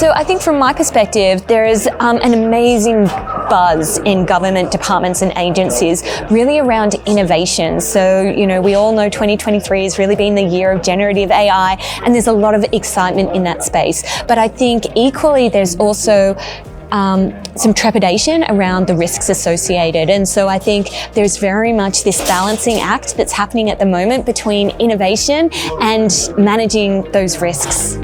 So I think from my perspective, there is an amazing buzz in government departments and agencies really around innovation. So, we all know 2023 has really been the year of generative AI, and there's a lot of excitement in that space. But I think equally there's also some trepidation around the risks associated. And so I think there's very much this balancing act that's happening at the moment between innovation and managing those risks.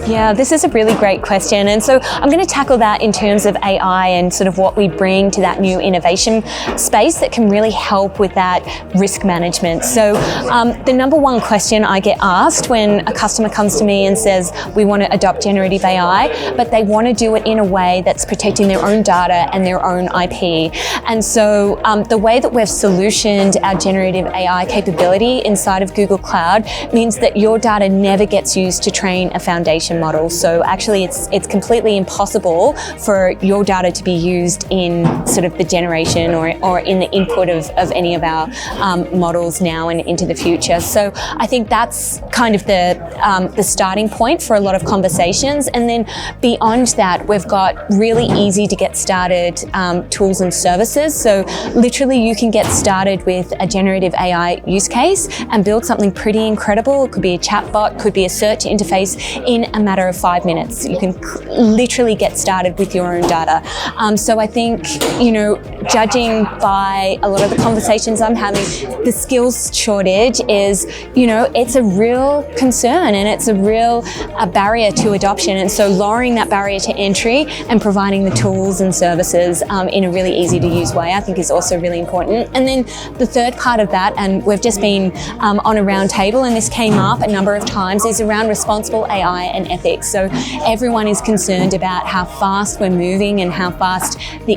Yeah, this is a really great question. And so I'm going to tackle that in terms of AI and sort of what we bring to that new innovation space that can really help with that risk management. So the number one question I get asked when a customer comes to me and says, we want to adopt generative AI, but they want to do it in a way that's protecting their own data and their own IP. And so the way that we've solutioned our generative AI capability inside of Google Cloud means that your data never gets used to train a foundation model. So actually it's completely impossible for your data to be used in sort of the generation or in the input of any of our models now and into the future. So I think that's kind of the starting point for a lot of conversations. And then beyond that, we've got really easy to get started tools and services. So literally you can get started with a generative AI use case and build something pretty incredible. It could be a chatbot, could be a search interface in a matter of 5 minutes. You can literally get started with your own data. So I think, judging by a lot of the conversations I'm having, the skills shortage is, it's a real concern and it's a barrier to adoption. And so lowering that barrier to entry and providing the tools and services in a really easy to use way, I think is also really important. And then the third part of that, and we've just been on a round table and this came up a number of times, is around responsible AI and ethics. So everyone is concerned about how fast we're moving and how fast the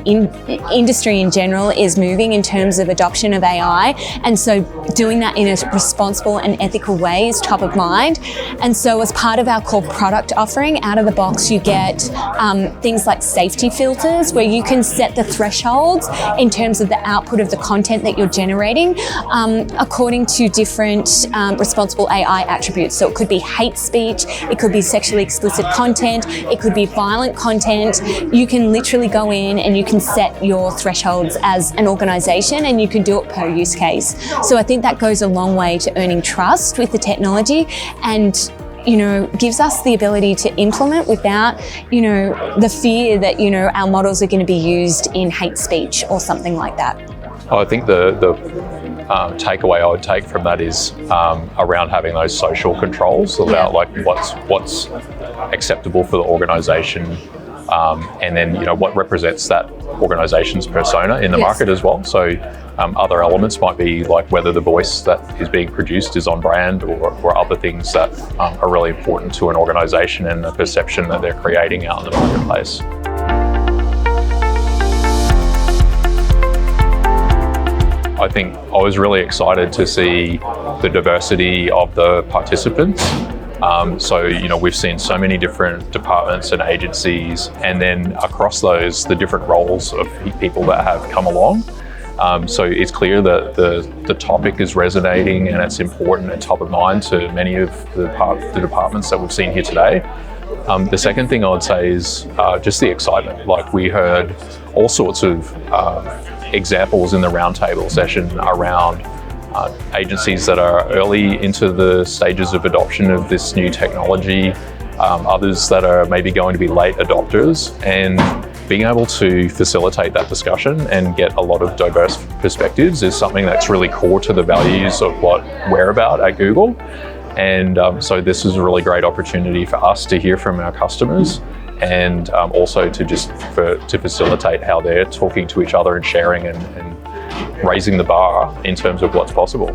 industry in general is moving in terms of adoption of AI. And so doing that in a responsible and ethical way is top of mind. And so as part of our core product offering, out of the box, you get things like safety filters where you can set the thresholds in terms of the output of the content that you're generating according to different responsible AI attributes. So it could be hate speech, it could be sexually explicit content, it could be violent content. You can literally go in and you can set your thresholds as an organization and you can do it per use case. So I think that goes a long way to earning trust with the technology and gives us the ability to implement without, the fear that, our models are going to be used in hate speech or something like that. I think the takeaway I would take from that is around having those social controls about what's acceptable for the organisation, and then what represents that organisation's persona in the market as well. So other elements might be like whether the voice that is being produced is on brand or other things that are really important to an organisation and the perception that they're creating out in the marketplace. I think I was really excited to see the diversity of the participants. So, we've seen so many different departments and agencies, and then across those, the different roles of people that have come along. So it's clear that the topic is resonating and it's important and top of mind to many of the departments that we've seen here today. The second thing I would say is just the excitement. Like we heard all sorts of examples in the roundtable session around agencies that are early into the stages of adoption of this new technology, others that are maybe going to be late adopters, and being able to facilitate that discussion and get a lot of diverse perspectives is something that's really core to the values of what we're about at Google. And so this is a really great opportunity for us to hear from our customers and also to facilitate how they're talking to each other and sharing and raising the bar in terms of what's possible.